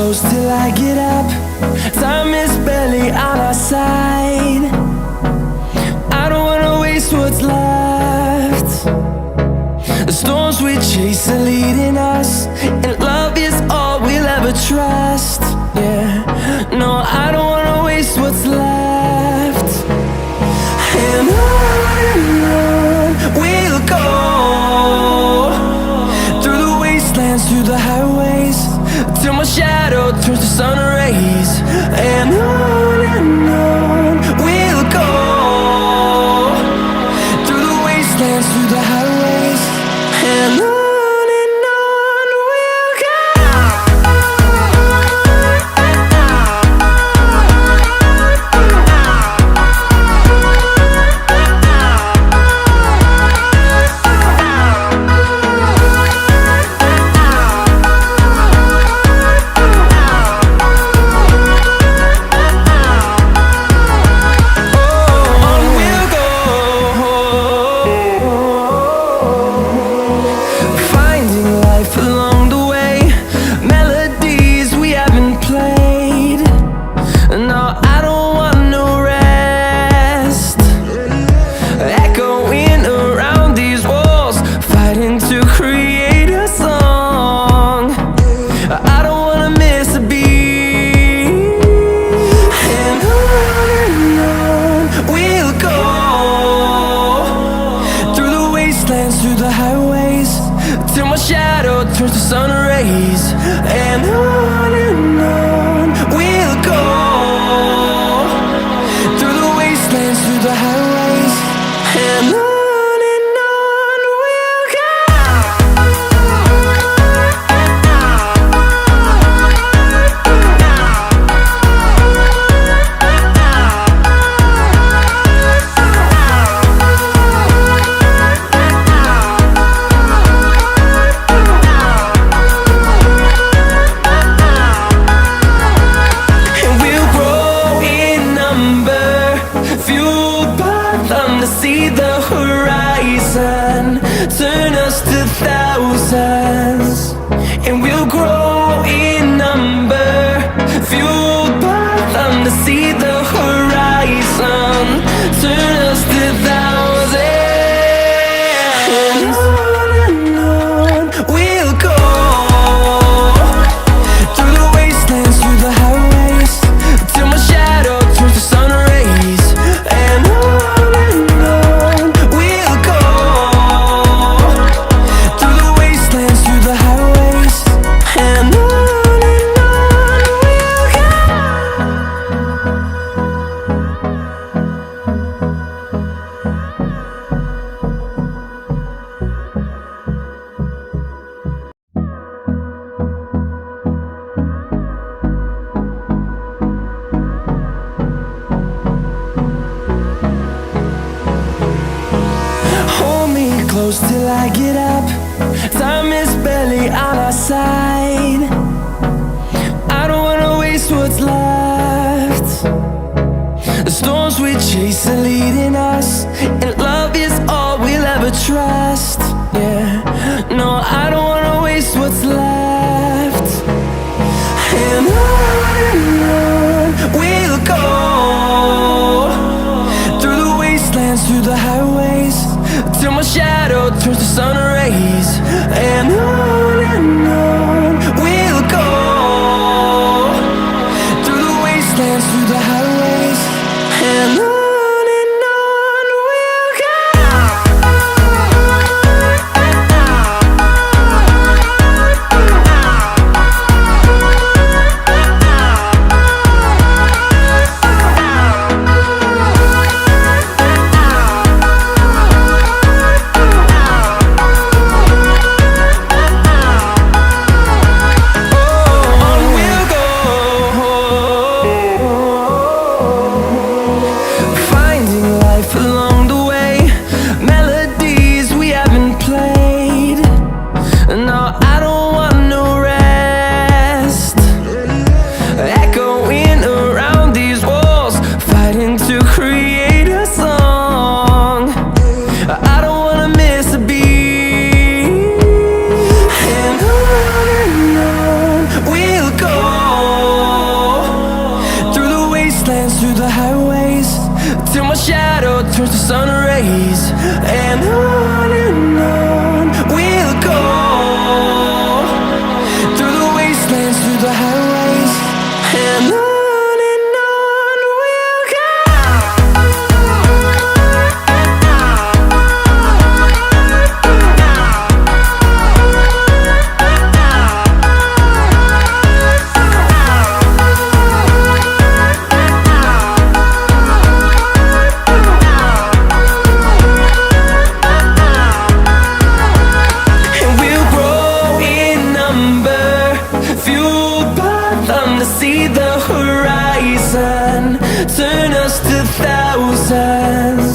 close till I get up. Time is barely on our side. I don't wanna waste what's left. The storms we chase are leading us, and love is all we'll ever trust. Yeah, no, I don't wanna waste what's left. And on we'll go, through the wastelands, through the highways, till my shadow turns to sun rays. And on we'll go, through the wastelands, through the highways, and on we'll go. Through the highways, till my shadow turns to sun rays. And on we'll go, through the wastelands, through the highways, and on we'll go. See the horizon turn us to thousands, and we'll grow in number, fueled by them to see the horizon turn us to thousands. And on we'll go, through the wastelands, through the highways, till my shadow turns to sun rays. And close till I get up. Time is barely on our side. I don't wanna waste what's left. The storms we chase are leading us, and love is all we'll ever trust. Yeah, no, I don't wanna waste what's left. And on we'll go, through the wastelands, through the highways, till my shadow turns to sun rays. And on we'll go, through the wastelands, through the highways, and on. Oh, wastelands, through the highways, till my shadow turns to sun rays. And on we'll go, through the wastelands, through the highways, and on we'll go. See the horizon, turn us to thousands.